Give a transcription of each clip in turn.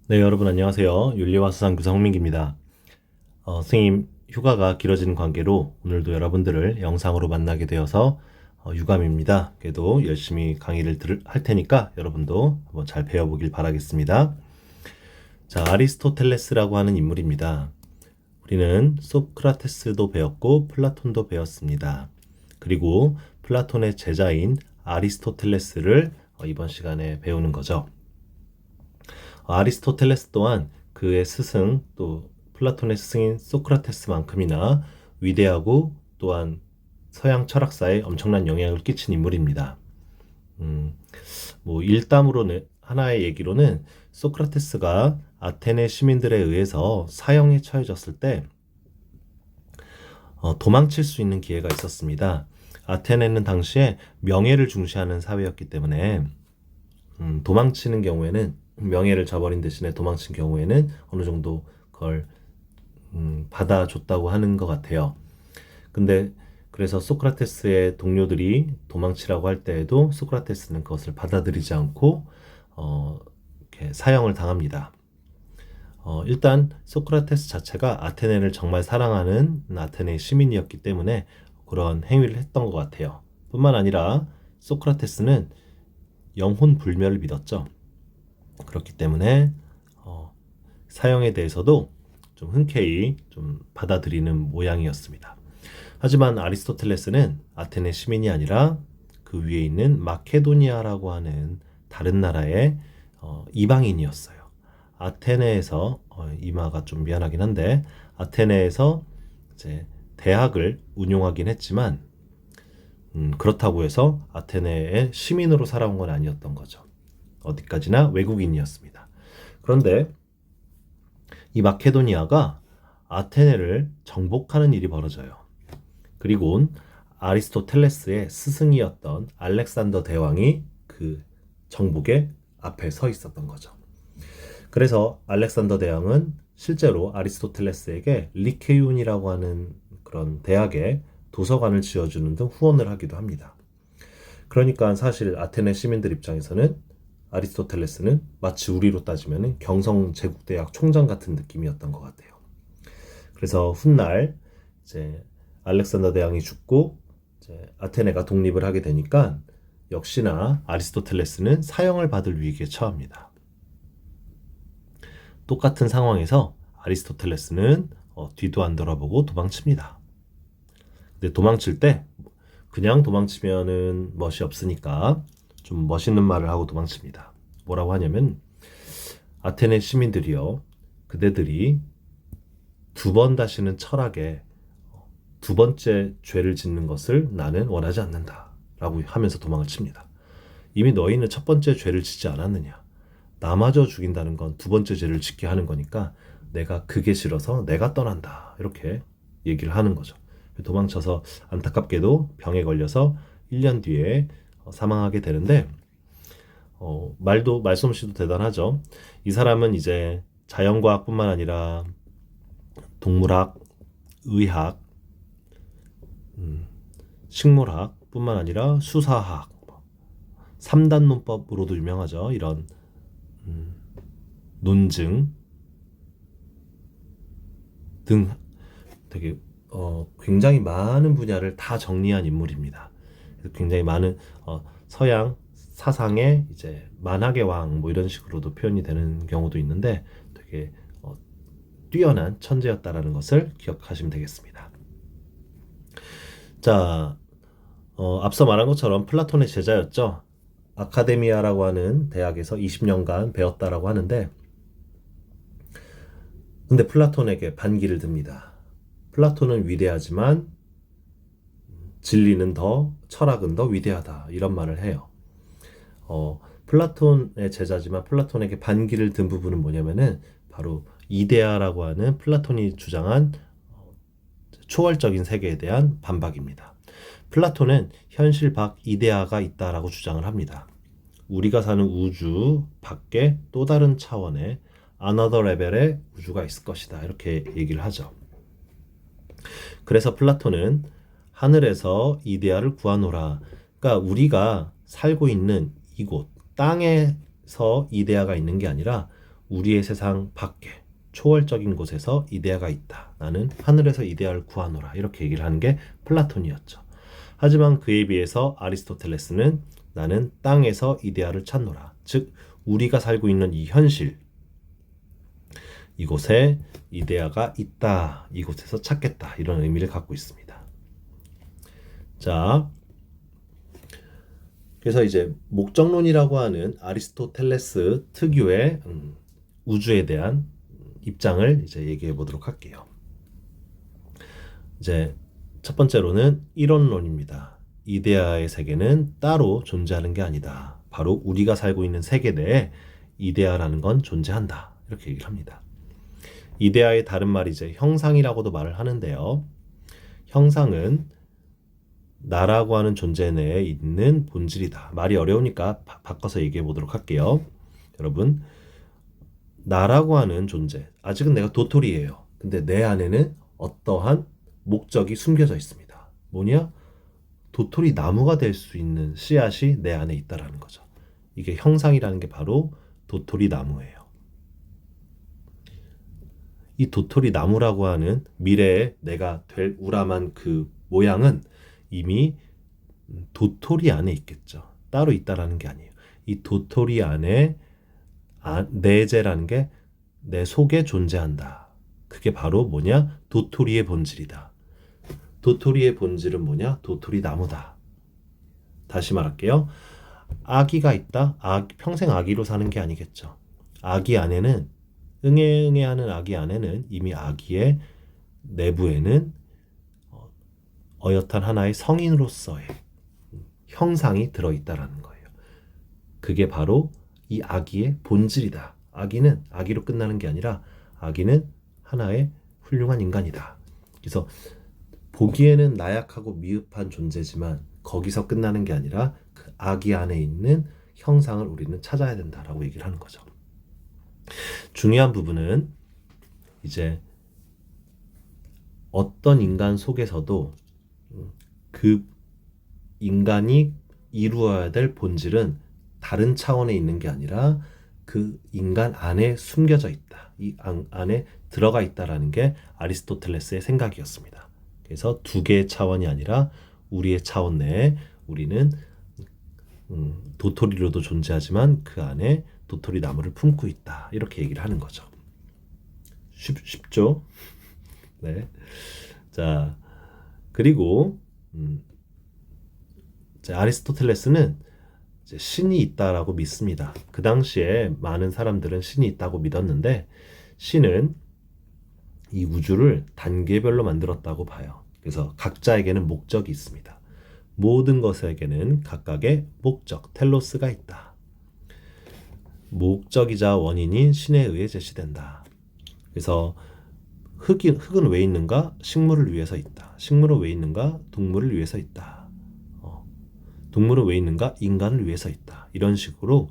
네, 여러분 안녕하세요. 윤리와 수상교사 홍민기입니다. 선생님 휴가가 길어지는 관계로 오늘도 여러분들을 영상으로 만나게 되어서 유감입니다. 그래도 열심히 강의를 할 테니까 여러분도 한번 잘 배워보길 바라겠습니다. 자, 아리스토텔레스라고 하는 인물입니다. 우리는 소크라테스도 배웠고 플라톤도 배웠습니다. 그리고 플라톤의 제자인 아리스토텔레스를 이번 시간에 배우는 거죠. 아리스토텔레스 또한 그의 스승 또 플라톤의 스승인 소크라테스만큼이나 위대하고 또한 서양 철학사에 엄청난 영향을 끼친 인물입니다. 일담으로 하나의 얘기로는 소크라테스가 아테네 시민들에 의해서 사형에 처해졌을 때 도망칠 수 있는 기회가 있었습니다. 아테네는 당시에 명예를 중시하는 사회였기 때문에 도망치는 경우에는 명예를 저버린 대신에 도망친 경우에는 어느 정도 그걸 받아줬다고 하는 것 같아요. 근데 그래서 소크라테스의 동료들이 도망치라고 할 때에도 소크라테스는 그것을 받아들이지 않고 이렇게 사형을 당합니다. 일단 소크라테스 자체가 아테네를 정말 사랑하는 아테네 시민이었기 때문에 그런 행위를 했던 것 같아요. 뿐만 아니라 소크라테스는 영혼 불멸을 믿었죠. 그렇기 때문에 사형에 대해서도 좀 흔쾌히 좀 받아들이는 모양이었습니다. 하지만 아리스토텔레스는 아테네 시민이 아니라 그 위에 있는 마케도니아라고 하는 다른 나라의 이방인이었어요. 아테네에서 이 말가 좀 미안하긴 한데 아테네에서 이제 대학을 운용하긴 했지만 그렇다고 해서 아테네의 시민으로 살아온 건 아니었던 거죠. 어디까지나 외국인이었습니다. 그런데 이 마케도니아가 아테네를 정복하는 일이 벌어져요. 그리고 아리스토텔레스의 스승이었던 알렉산더 대왕이 그 정복의 앞에 서 있었던 거죠. 그래서 알렉산더 대왕은 실제로 아리스토텔레스에게 리케이온이라고 하는 그런 대학에 도서관을 지어주는 등 후원을 하기도 합니다. 그러니까 사실 아테네 시민들 입장에서는 아리스토텔레스는 마치 우리로 따지면 경성제국대학 총장 같은 느낌이었던 것 같아요. 그래서 훗날 이제 알렉산더 대왕이 죽고 이제 아테네가 독립을 하게 되니까 역시나 아리스토텔레스는 사형을 받을 위기에 처합니다. 똑같은 상황에서 아리스토텔레스는 뒤도 안 돌아보고 도망칩니다. 근데 도망칠 때 그냥 도망치면은 멋이 없으니까 좀 멋있는 말을 하고 도망칩니다. 뭐라고 하냐면 아테네 시민들이요, 그대들이 두 번 다시는 철학에 두 번째 죄를 짓는 것을 나는 원하지 않는다 라고 하면서 도망을 칩니다. 이미 너희는 첫 번째 죄를 짓지 않았느냐, 나마저 죽인다는 건 두 번째 죄를 짓게 하는 거니까 내가 그게 싫어서 내가 떠난다, 이렇게 얘기를 하는 거죠. 도망쳐서 안타깝게도 병에 걸려서 1년 뒤에 사망하게 되는데 말솜씨도 대단하죠. 이 사람은 이제 자연과학뿐만 아니라 동물학, 의학, 식물학뿐만 아니라 수사학, 3단 논법으로도 유명하죠. 이런 논증 등 되게 굉장히 많은 분야를 다 정리한 인물입니다. 굉장히 많은 서양 사상의 이제 만학의 왕 뭐 이런 식으로도 표현이 되는 경우도 있는데 되게 뛰어난 천재였다라는 것을 기억하시면 되겠습니다. 자, 앞서 말한 것처럼 플라톤의 제자였죠. 아카데미아라고 하는 대학에서 20년간 배웠다라고 하는데 근데 플라톤에게 반기를 듭니다. 플라톤은 위대하지만 진리는 철학은 더 위대하다, 이런 말을 해요. 플라톤의 제자지만 플라톤에게 반기를 든 부분은 뭐냐면은 바로 이데아라고 하는 플라톤이 주장한 초월적인 세계에 대한 반박입니다. 플라톤은 현실 밖 이데아가 있다라고 주장을 합니다. 우리가 사는 우주 밖에 또 다른 차원의 another 레벨의 우주가 있을 것이다, 이렇게 얘기를 하죠. 그래서 플라톤은 하늘에서 이데아를 구하노라, 그러니까 우리가 살고 있는 이곳 땅에서 이데아가 있는 게 아니라 우리의 세상 밖에 초월적인 곳에서 이데아가 있다. 나는 하늘에서 이데아를 구하노라. 이렇게 얘기를 하는 게 플라톤이었죠. 하지만 그에 비해서 아리스토텔레스는 나는 땅에서 이데아를 찾노라. 즉 우리가 살고 있는 이 현실, 이곳에 이데아가 있다. 이곳에서 찾겠다. 이런 의미를 갖고 있습니다. 자, 그래서 이제 목적론이라고 하는 아리스토텔레스 특유의 우주에 대한 입장을 이제 얘기해 보도록 할게요. 이제 첫 번째로는 이론론입니다. 이데아의 세계는 따로 존재하는 게 아니다. 바로 우리가 살고 있는 세계 내에 이데아라는 건 존재한다. 이렇게 얘기를 합니다. 이데아의 다른 말이 이제 형상이라고도 말을 하는데요. 형상은 나라고 하는 존재 내에 있는 본질이다. 말이 어려우니까 바꿔서 얘기해 보도록 할게요. 여러분, 나라고 하는 존재, 아직은 내가 도토리예요. 근데 내 안에는 어떠한 목적이 숨겨져 있습니다. 뭐냐? 도토리 나무가 될 수 있는 씨앗이 내 안에 있다라는 거죠. 이게 형상이라는 게 바로 도토리 나무예요. 이 도토리 나무라고 하는 미래에 내가 될 우람한 그 모양은 이미 도토리 안에 있겠죠. 따로 있다라는 게 아니에요. 이 도토리 안에 내재라는 게 내 속에 존재한다. 그게 바로 뭐냐? 도토리의 본질이다. 도토리의 본질은 뭐냐? 도토리 나무다. 다시 말할게요. 아기가 있다? 평생 아기로 사는 게 아니겠죠. 아기 안에는 응애응애하는 아기 안에는 이미 아기의 내부에는 어엿한 하나의 성인으로서의 형상이 들어있다라는 거예요. 그게 바로 이 아기의 본질이다. 아기는 아기로 끝나는 게 아니라 아기는 하나의 훌륭한 인간이다. 그래서 보기에는 나약하고 미흡한 존재지만 거기서 끝나는 게 아니라 그 아기 안에 있는 형상을 우리는 찾아야 된다라고 얘기를 하는 거죠. 중요한 부분은 이제 어떤 인간 속에서도 그 인간이 이루어야 될 본질은 다른 차원에 있는 게 아니라 그 인간 안에 숨겨져 있다. 이 안에 들어가 있다라는 게 아리스토텔레스의 생각이었습니다. 그래서 두 개의 차원이 아니라 우리의 차원 내에 우리는 도토리로도 존재하지만 그 안에 도토리 나무를 품고 있다. 이렇게 얘기를 하는 거죠. 쉽죠? 네. 자, 그리고 아리스토텔레스는 이제 신이 있다라고 믿습니다. 그 당시에 많은 사람들은 신이 있다고 믿었는데 신은 이 우주를 단계별로 만들었다고 봐요. 그래서 각자에게는 목적이 있습니다. 모든 것에게는 각각의 목적, 텔로스가 있다. 목적이자 원인인 신에 의해 제시된다. 그래서 흙은 왜 있는가? 식물을 위해서 있다. 식물은 왜 있는가? 동물을 위해서 있다. 동물은 왜 있는가? 인간을 위해서 있다. 이런 식으로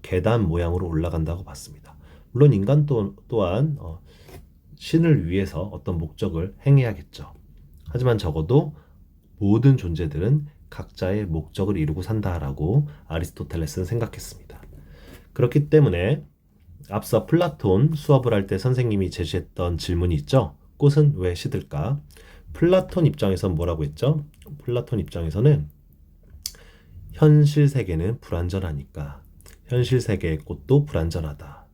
계단 모양으로 올라간다고 봤습니다. 물론 인간 또한 신을 위해서 어떤 목적을 행해야겠죠. 하지만 적어도 모든 존재들은 각자의 목적을 이루고 산다라고 아리스토텔레스는 생각했습니다. 그렇기 때문에 앞서 플라톤 수업을 할 때 선생님이 제시했던 질문이 있죠. 꽃은 왜 시들까? 플라톤 입장에서는 뭐라고 했죠? 플라톤 입장에서는 현실 세계는 불완전하니까 현실 세계의 꽃도 불완전하다.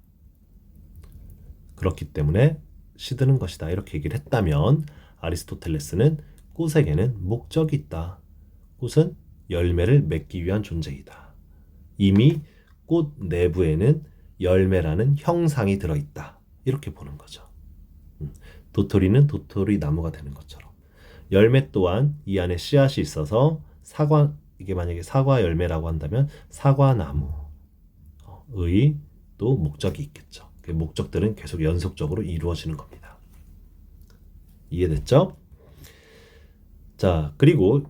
그렇기 때문에 시드는 것이다. 이렇게 얘기를 했다면 아리스토텔레스는 꽃에게는 목적이 있다. 꽃은 열매를 맺기 위한 존재이다. 이미 꽃 내부에는 열매라는 형상이 들어있다. 이렇게 보는 거죠. 도토리는 도토리 나무가 되는 것처럼 열매 또한 이 안에 씨앗이 있어서 이게 만약에 사과 열매라고 한다면 사과나무의 또 목적이 있겠죠. 그 목적들은 계속 연속적으로 이루어지는 겁니다. 이해됐죠? 자, 그리고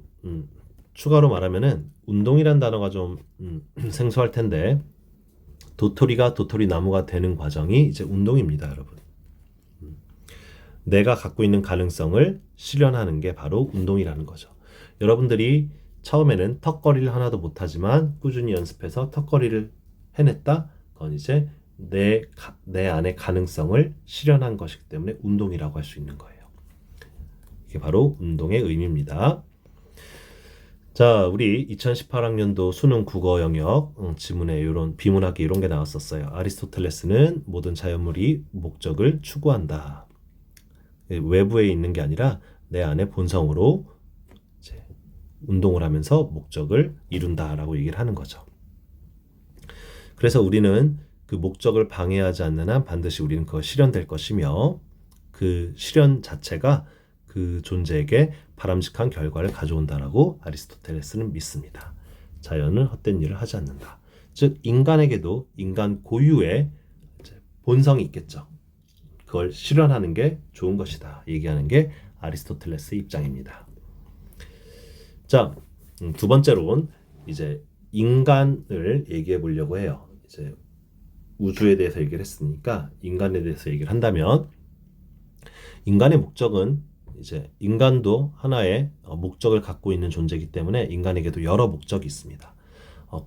추가로 말하면은 운동이란 단어가 좀 생소할 텐데 도토리가 도토리 나무가 되는 과정이 이제 운동입니다, 여러분. 내가 갖고 있는 가능성을 실현하는 게 바로 운동이라는 거죠. 여러분들이 처음에는 턱걸이를 하나도 못하지만 꾸준히 연습해서 턱걸이를 해냈다? 그건 이제 내 안의 가능성을 실현한 것이기 때문에 운동이라고 할 수 있는 거예요. 이게 바로 운동의 의미입니다. 자, 우리 2018학년도 수능 국어 영역 지문에 이런 비문학기 이런 게 나왔었어요. 아리스토텔레스는 모든 자연물이 목적을 추구한다. 외부에 있는 게 아니라 내 안의 본성으로 이제 운동을 하면서 목적을 이룬다라고 얘기를 하는 거죠. 그래서 우리는 그 목적을 방해하지 않는 한 반드시 우리는 그거 실현될 것이며 그 실현 자체가 그 존재에게 바람직한 결과를 가져온다라고 아리스토텔레스는 믿습니다. 자연은 헛된 일을 하지 않는다. 즉 인간에게도 인간 고유의 본성이 있겠죠. 그걸 실현하는 게 좋은 것이다. 얘기하는 게 아리스토텔레스의 입장입니다. 자, 두 번째로는 이제 인간을 얘기해 보려고 해요. 이제 우주에 대해서 얘기를 했으니까 인간에 대해서 얘기를 한다면 인간의 목적은 이제 인간도 하나의 목적을 갖고 있는 존재이기 때문에 인간에게도 여러 목적이 있습니다.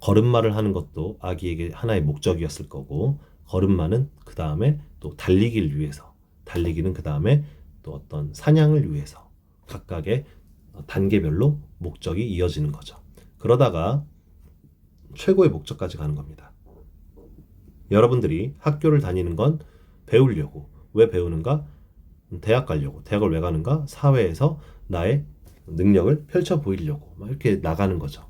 걸음마를 하는 것도 아기에게 하나의 목적이었을 거고 걸음마는 그 다음에 또 달리기를 위해서 달리기는 그 다음에 또 어떤 사냥을 위해서 각각의 단계별로 목적이 이어지는 거죠. 그러다가 최고의 목적까지 가는 겁니다. 여러분들이 학교를 다니는 건 배우려고. 왜 배우는가? 대학 가려고. 대학을 왜 가는가? 사회에서 나의 능력을 펼쳐 보이려고. 막 이렇게 나가는 거죠.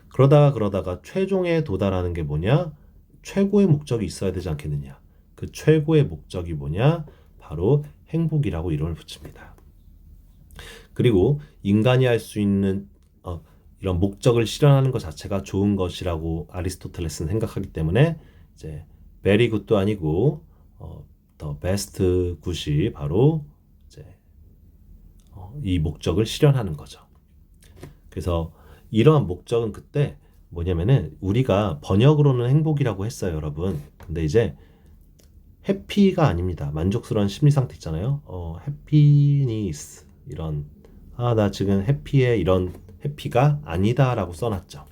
그러다가 최종에 도달하는 게 뭐냐? 최고의 목적이 있어야 되지 않겠느냐? 그 최고의 목적이 뭐냐? 바로 행복이라고 이름을 붙입니다. 그리고 인간이 할 수 있는 이런 목적을 실현하는 것 자체가 좋은 것이라고 아리스토텔레스는 생각하기 때문에 이제 very good도 아니고 the best good이 바로 이제 이 목적을 실현하는 거죠. 그래서 이러한 목적은 그때 뭐냐면은 우리가 번역으로는 행복이라고 했어요, 여러분. 근데 이제 해피가 아닙니다. 만족스러운 심리 상태 있잖아요. 해피니스 이런 나 지금 해피해 이런 해피가 아니다라고 써놨죠.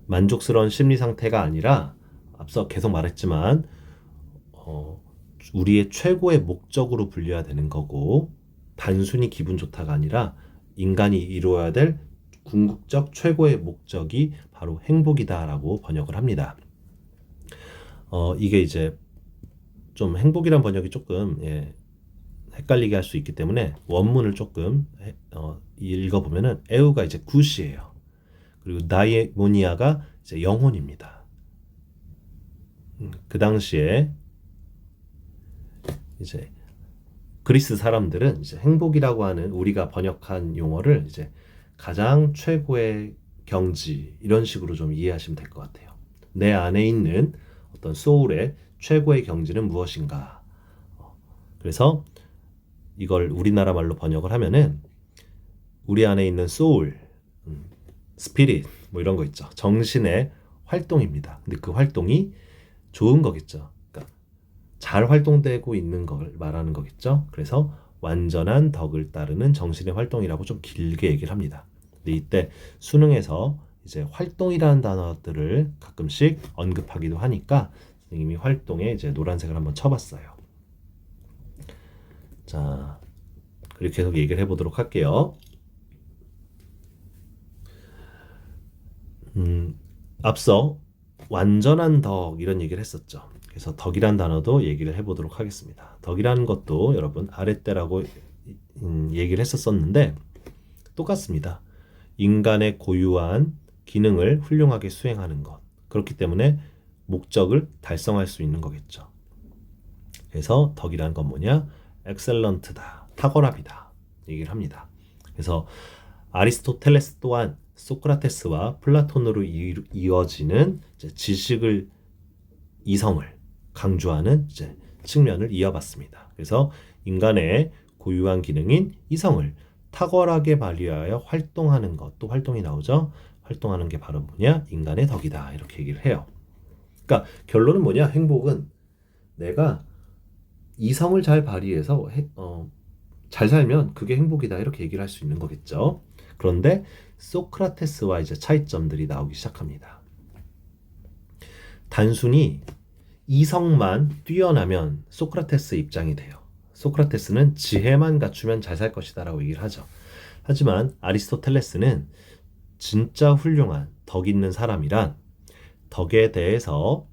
만족스러운 심리 상태가 아니라 앞서 계속 말했지만 우리의 최고의 목적으로 불려야 되는 거고 단순히 기분 좋다가 아니라 인간이 이루어야 될 궁극적 최고의 목적이 바로 행복이다라고 번역을 합니다. 이게 이제 좀 행복이란 번역이 조금 헷갈리게 할 수 있기 때문에 원문을 조금 읽어보면은 에우가 이제 굿이에요. 그리고 다이모니아가 이제 영혼입니다. 그 당시에 이제 그리스 사람들은 이제 행복이라고 하는 우리가 번역한 용어를 이제 가장 최고의 경지 이런 식으로 좀 이해하시면 될 것 같아요. 내 안에 있는 어떤 소울의 최고의 경지는 무엇인가? 그래서 이걸 우리나라 말로 번역을 하면은 우리 안에 있는 소울, 스피릿 뭐 이런 거 있죠. 정신의 활동입니다. 근데 그 활동이 좋은 거겠죠. 그러니까 잘 활동되고 있는 걸 말하는 거겠죠. 그래서 완전한 덕을 따르는 정신의 활동이라고 좀 길게 얘기를 합니다. 근데 이때 수능에서 이제 활동이라는 단어들을 가끔씩 언급하기도 하니까 선생님이 활동에 이제 노란색을 한번 쳐봤어요. 자, 그리고 계속 얘기를 해보도록 할게요. 앞서 완전한 덕 이런 얘기를 했었죠. 그래서 덕이란 단어도 얘기를 해보도록 하겠습니다. 덕이라는 것도 여러분 아랫대라고 얘기를 했었었는데 똑같습니다. 인간의 고유한 기능을 훌륭하게 수행하는 것. 그렇기 때문에 목적을 달성할 수 있는 거겠죠. 그래서 덕이라는 건 뭐냐? 엑셀런트다. 탁월합이다. 얘기를 합니다. 그래서 아리스토텔레스 또한 소크라테스와 플라톤으로 이어지는 지식을 이성을 강조하는 측면을 이어봤습니다. 그래서 인간의 고유한 기능인 이성을 탁월하게 발휘하여 활동하는 것, 또 활동이 나오죠. 활동하는 게 바로 뭐냐? 인간의 덕이다. 이렇게 얘기를 해요. 그러니까 결론은 뭐냐? 행복은 내가 이성을 잘 발휘해서 잘 살면 그게 행복이다. 이렇게 얘기를 할 수 있는 거겠죠. 그런데 소크라테스와 이제 차이점들이 나오기 시작합니다. 단순히 이성만 뛰어나면 소크라테스 입장이 돼요. 소크라테스는 지혜만 갖추면 잘 살 것이다 라고 얘기를 하죠. 하지만 아리스토텔레스는 진짜 훌륭한 덕 있는 사람이란 덕에 대해서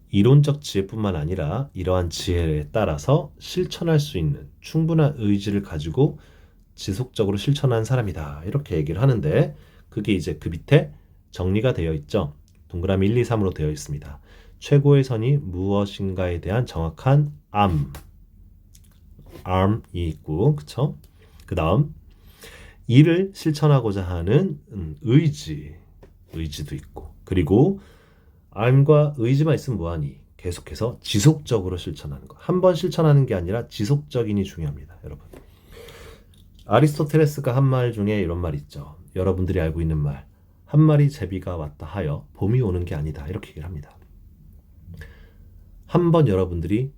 이론적 지혜뿐만 아니라 이러한 지혜에 따라서 실천할 수 있는 충분한 의지를 가지고 지속적으로 실천한 사람이다. 이렇게 얘기를 하는데 그게 이제 그 밑에 정리가 되어 있죠. 동그라미 1, 2, 3으로 되어 있습니다. 최고의 선이 무엇인가에 대한 정확한 암이 있고, 그쵸? 그 다음 이를 실천하고자 하는 의지도 있고, 그리고 암과 의지만 있으면 뭐하니? 계속해서 지속적으로 실천하는 거. 한 번 실천하는 게 아니라 지속적인이 중요합니다, 여러분. 아리스토텔레스가 한 말 중에 이런 말 있죠. 여러분들이 알고 있는 말. 한 마리 제비가 왔다 하여 봄이 오는 게 아니다. 이렇게 얘기를 합니다. 한 번 여러분들이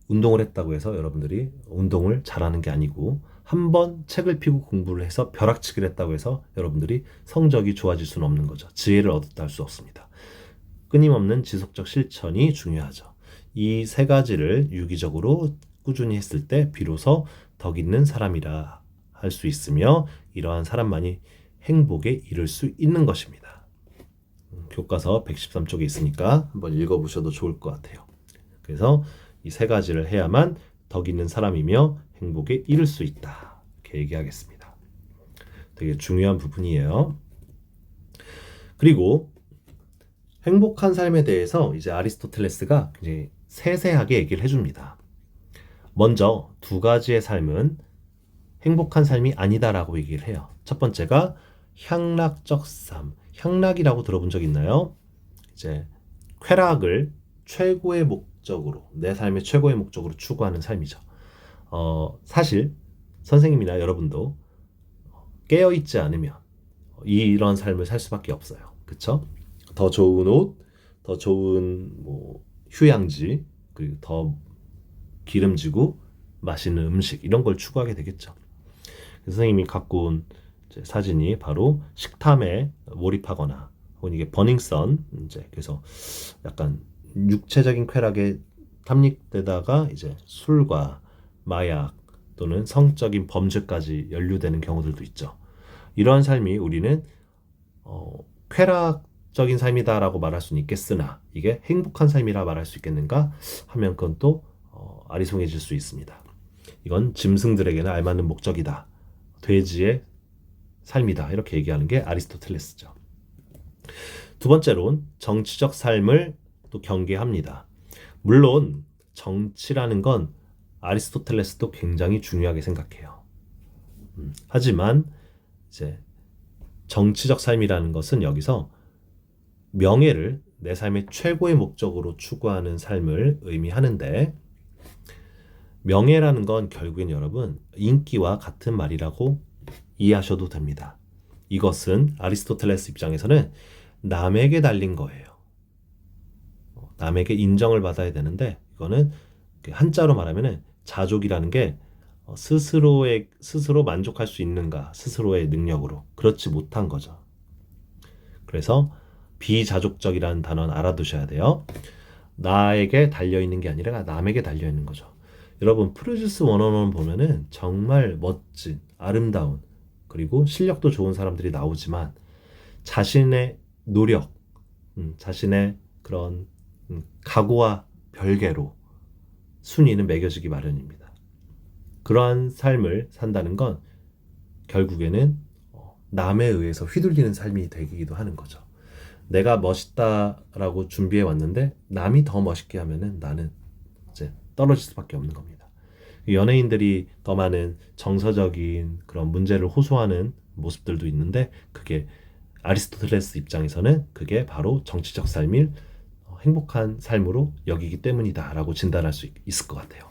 운동을 했다고 해서 여러분들이 운동을 잘하는 게 아니고 한 번 책을 펴고 공부를 해서 벼락치기를 했다고 해서 여러분들이 성적이 좋아질 수는 없는 거죠. 지혜를 얻었다 할 수 없습니다. 끊임없는 지속적 실천이 중요하죠. 이 세 가지를 유기적으로 꾸준히 했을 때 비로소 덕 있는 사람이라 할 수 있으며 이러한 사람만이 행복에 이를 수 있는 것입니다. 교과서 113쪽에 있으니까 한번 읽어보셔도 좋을 것 같아요. 그래서 이 세 가지를 해야만 덕 있는 사람이며 행복에 이를 수 있다. 이렇게 얘기하겠습니다. 되게 중요한 부분이에요. 그리고 행복한 삶에 대해서 이제 아리스토텔레스가 이제 세세하게 얘기를 해줍니다. 먼저 두 가지의 삶은 행복한 삶이 아니다라고 얘기를 해요. 첫 번째가 향락적 삶. 향락이라고 들어본 적 있나요? 이제 쾌락을 최고의 목적으로, 내 삶의 최고의 목적으로 추구하는 삶이죠. 사실 선생님이나 여러분도 깨어있지 않으면 이런 삶을 살 수밖에 없어요. 그쵸? 더 좋은 옷, 더 좋은 휴양지, 그리고 더 기름지고 맛있는 음식 이런 걸 추구하게 되겠죠. 선생님이 갖고 온 사진이 바로 식탐에 몰입하거나 혹은 이게 버닝썬 이제 그래서 약간 육체적인 쾌락에 탐닉되다가 이제 술과 마약 또는 성적인 범죄까지 연루되는 경우들도 있죠. 이러한 삶이 우리는 쾌락적인 삶이다라고 말할 수는 있겠으나 이게 행복한 삶이라 말할 수 있겠는가 하면 그건 또 아리송해질 수 있습니다. 이건 짐승들에게는 알맞는 목적이다. 돼지의 삶이다. 이렇게 얘기하는 게 아리스토텔레스죠. 두 번째로는 정치적 삶을 또 경계합니다. 물론 정치라는 건 아리스토텔레스도 굉장히 중요하게 생각해요. 하지만 이제 정치적 삶이라는 것은 여기서 명예를 내 삶의 최고의 목적으로 추구하는 삶을 의미하는데 명예라는 건 결국엔 여러분 인기와 같은 말이라고 이해하셔도 됩니다. 이것은 아리스토텔레스 입장에서는 남에게 달린 거예요. 남에게 인정을 받아야 되는데 이거는 한자로 말하면 자족이라는 게 스스로 만족할 수 있는가 스스로의 능력으로 그렇지 못한 거죠. 그래서 비자족적이라는 단어는 알아두셔야 돼요. 나에게 달려있는 게 아니라 남에게 달려있는 거죠. 여러분 프로듀스 101 보면은 정말 멋진 아름다운 그리고 실력도 좋은 사람들이 나오지만 자신의 노력 자신의 그런 각오와 별개로 순위는 매겨지기 마련입니다. 그러한 삶을 산다는 건 결국에는 남에 의해서 휘둘리는 삶이 되기도 하는 거죠. 내가 멋있다라고 준비해 왔는데 남이 더 멋있게 하면은 나는 이제 떨어질 수밖에 없는 겁니다. 연예인들이 더 많은 정서적인 그런 문제를 호소하는 모습들도 있는데 그게 아리스토텔레스 입장에서는 그게 바로 정치적 삶일 행복한 삶으로 여기기 때문이다라고 진단할 수 있을 것 같아요.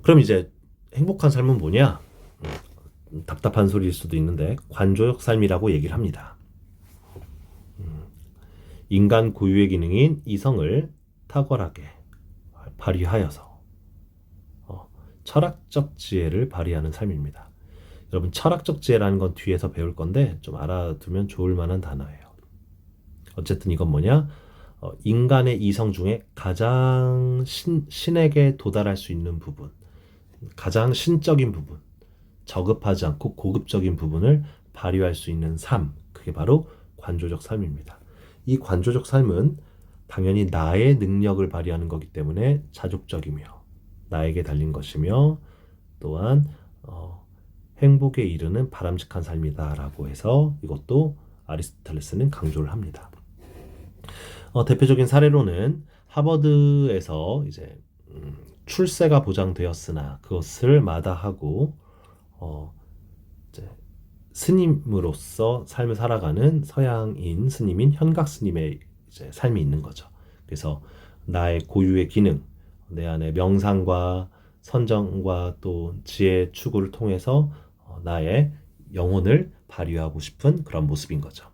그럼 이제 행복한 삶은 뭐냐? 답답한 소리일 수도 있는데 관조적 삶이라고 얘기를 합니다. 인간 고유의 기능인 이성을 탁월하게 발휘하여서 철학적 지혜를 발휘하는 삶입니다. 여러분 철학적 지혜라는 건 뒤에서 배울 건데 좀 알아두면 좋을 만한 단어예요. 어쨌든 이건 뭐냐? 인간의 이성 중에 가장 신에게 도달할 수 있는 부분, 가장 신적인 부분, 저급하지 않고 고급적인 부분을 발휘할 수 있는 삶, 그게 바로 관조적 삶입니다. 이 관조적 삶은 당연히 나의 능력을 발휘하는 거기 때문에 자족적이며 나에게 달린 것이며 또한 행복에 이르는 바람직한 삶이다라고 해서 이것도 아리스토텔레스는 강조를 합니다. 대표적인 사례로는 하버드에서 이제 출세가 보장되었으나 그것을 마다하고 이제 스님으로서 삶을 살아가는 서양인 스님인 현각 스님의 이제 삶이 있는 거죠. 그래서 나의 고유의 기능, 내 안에 명상과 선정과 또 지혜 추구를 통해서 나의 영혼을 발휘하고 싶은 그런 모습인 거죠.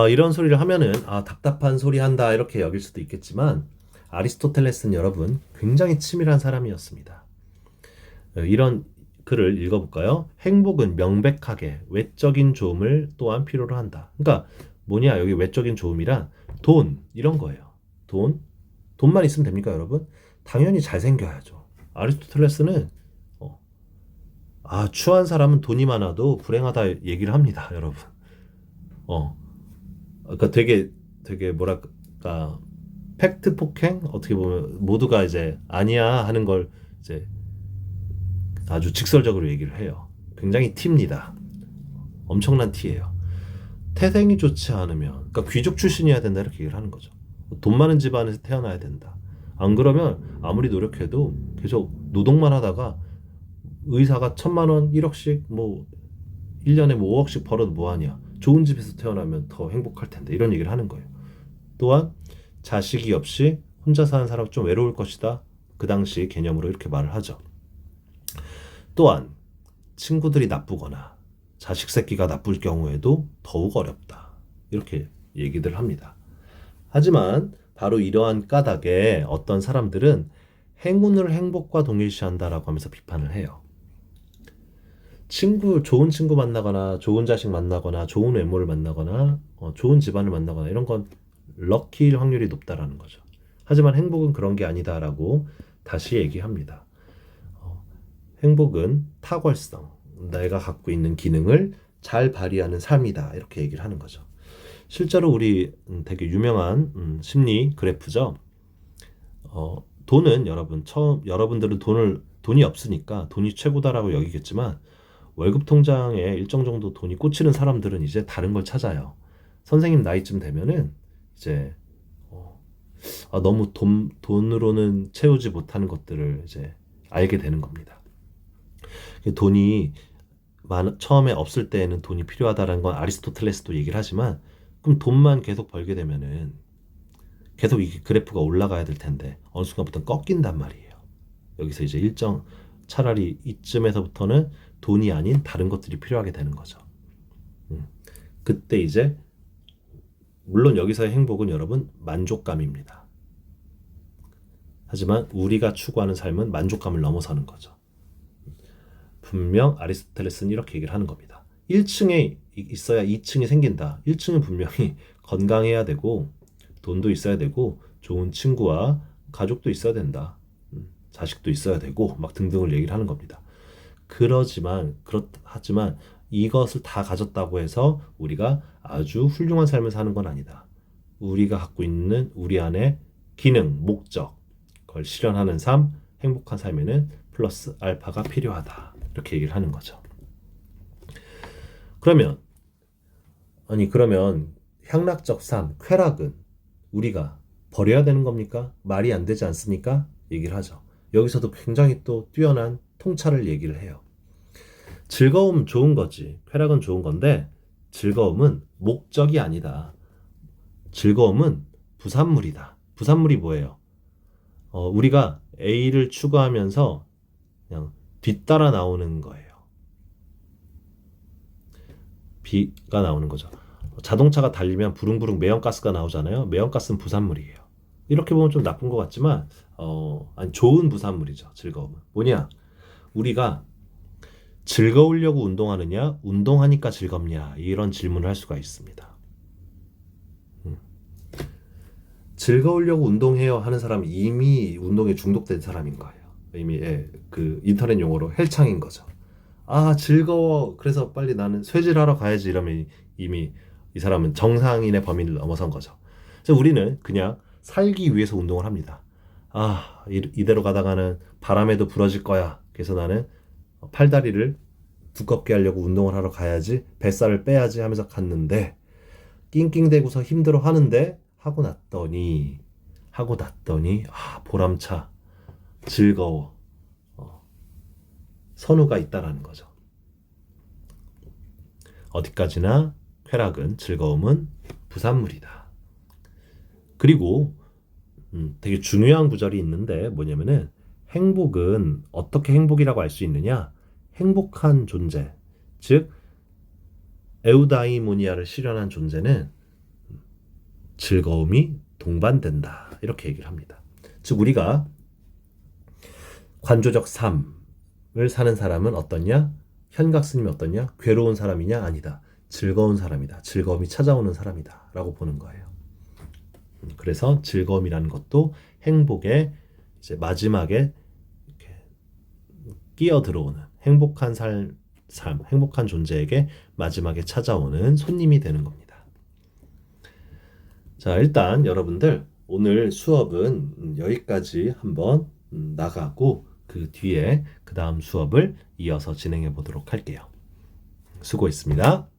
이런 소리를 하면은 답답한 소리 한다 이렇게 여길 수도 있겠지만 아리스토텔레스는 여러분 굉장히 치밀한 사람이었습니다. 이런 글을 읽어볼까요? 행복은 명백하게 외적인 좋음을 또한 필요로 한다. 그러니까 뭐냐 여기 외적인 좋음이란 돈 이런 거예요. 돈만 있으면 됩니까 여러분? 당연히 잘생겨야죠. 아리스토텔레스는 추한 사람은 돈이 많아도 불행하다 얘기를 합니다 여러분. 그러니까 되게 뭐랄까 팩트 폭행 어떻게 보면 모두가 이제 아니야 하는 걸 이제 아주 직설적으로 얘기를 해요. 굉장히 티입니다. 엄청난 티예요. 태생이 좋지 않으면 그러니까 귀족 출신이어야 된다 이렇게 얘기를 하는 거죠. 돈 많은 집안에서 태어나야 된다. 안 그러면 아무리 노력해도 계속 노동만 하다가 의사가 1,000만 원 1억씩 뭐 1년에 뭐 5억씩 벌어도 뭐하냐. 좋은 집에서 태어나면 더 행복할 텐데 이런 얘기를 하는 거예요. 또한 자식이 없이 혼자 사는 사람 좀 외로울 것이다. 그 당시 개념으로 이렇게 말을 하죠. 또한 친구들이 나쁘거나 자식 새끼가 나쁠 경우에도 더욱 어렵다. 이렇게 얘기들 합니다. 하지만 바로 이러한 까닭에 어떤 사람들은 행운을 행복과 동일시한다라고 하면서 비판을 해요. 좋은 친구 만나거나 좋은 자식 만나거나 좋은 외모를 만나거나 좋은 집안을 만나거나 이런 건 럭키일 확률이 높다라는 거죠. 하지만 행복은 그런 게 아니다라고 다시 얘기합니다. 행복은 탁월성, 내가 갖고 있는 기능을 잘 발휘하는 삶이다 이렇게 얘기를 하는 거죠. 실제로 우리 되게 유명한 심리 그래프죠. 돈은 여러분들은 돈이 없으니까 돈이 최고다라고 여기겠지만 월급 통장에 일정 정도 돈이 꽂히는 사람들은 이제 다른 걸 찾아요. 선생님 나이쯤 되면은 이제 너무 돈으로는 채우지 못하는 것들을 이제 알게 되는 겁니다. 돈이 처음에 없을 때에는 돈이 필요하다는 건 아리스토텔레스도 얘기를 하지만 그럼 돈만 계속 벌게 되면은 계속 이 그래프가 올라가야 될 텐데 어느 순간부터 꺾인단 말이에요. 여기서 이제 차라리 이쯤에서부터는 돈이 아닌 다른 것들이 필요하게 되는 거죠. 그때 이제 물론 여기서의 행복은 여러분 만족감입니다. 하지만 우리가 추구하는 삶은 만족감을 넘어서는 거죠. 분명 아리스토텔레스는 이렇게 얘기를 하는 겁니다. 1층에 있어야 2층이 생긴다. 1층은 분명히 건강해야 되고 돈도 있어야 되고 좋은 친구와 가족도 있어야 된다. 자식도 있어야 되고 막 등등을 얘기를 하는 겁니다. 하지만 이것을 다 가졌다고 해서 우리가 아주 훌륭한 삶을 사는 건 아니다. 우리가 갖고 있는 우리 안에 기능, 목적, 그걸 실현하는 삶, 행복한 삶에는 플러스 알파가 필요하다. 이렇게 얘기를 하는 거죠. 그러면 향락적 삶, 쾌락은 우리가 버려야 되는 겁니까? 말이 안 되지 않습니까? 얘기를 하죠. 여기서도 굉장히 또 뛰어난 통찰을 얘기를 해요. 즐거움 좋은 거지. 쾌락은 좋은 건데 즐거움은 목적이 아니다. 즐거움은 부산물이다. 부산물이 뭐예요? 우리가 A를 추구하면서 그냥 뒤따라 나오는 거예요. B가 나오는 거죠. 자동차가 달리면 부릉부릉 매연가스가 나오잖아요. 매연가스는 부산물이에요. 이렇게 보면 좀 나쁜 것 같지만 좋은 부산물이죠. 즐거움은. 뭐냐? 우리가 즐거우려고 운동하느냐 운동하니까 즐겁냐 이런 질문을 할 수가 있습니다. 즐거우려고 운동해요 하는 사람은 이미 운동에 중독된 사람인 거예요. 이미 그 인터넷 용어로 헬창인 거죠. 아, 즐거워. 그래서 빨리 나는 쇠질하러 가야지 이러면 이미 이 사람은 정상인의 범위를 넘어선 거죠. 그래서 우리는 그냥 살기 위해서 운동을 합니다. 아, 이대로 가다가는 바람에도 부러질 거야. 그래서 나는 팔다리를 두껍게 하려고 운동을 하러 가야지, 뱃살을 빼야지 하면서 갔는데 낑낑대고서 힘들어 하는데 하고 났더니 아, 보람차, 즐거워, 선우가 있다라는 거죠. 어디까지나 쾌락은, 즐거움은 부산물이다. 그리고 되게 중요한 구절이 있는데 뭐냐면은 행복은 어떻게 행복이라고 알 수 있느냐? 행복한 존재, 즉 에우다이모니아를 실현한 존재는 즐거움이 동반된다. 이렇게 얘기를 합니다. 즉 우리가 관조적 삶을 사는 사람은 어떠냐? 현각스님이 어떠냐? 괴로운 사람이냐? 아니다. 즐거운 사람이다. 즐거움이 찾아오는 사람이다. 라고 보는 거예요. 그래서 즐거움이라는 것도 행복의 이제 마지막에 이렇게 끼어 들어오는 행복한 삶, 행복한 존재에게 마지막에 찾아오는 손님이 되는 겁니다. 자, 일단 여러분들 오늘 수업은 여기까지 한번 나가고 그 뒤에 그 다음 수업을 이어서 진행해 보도록 할게요. 수고했습니다.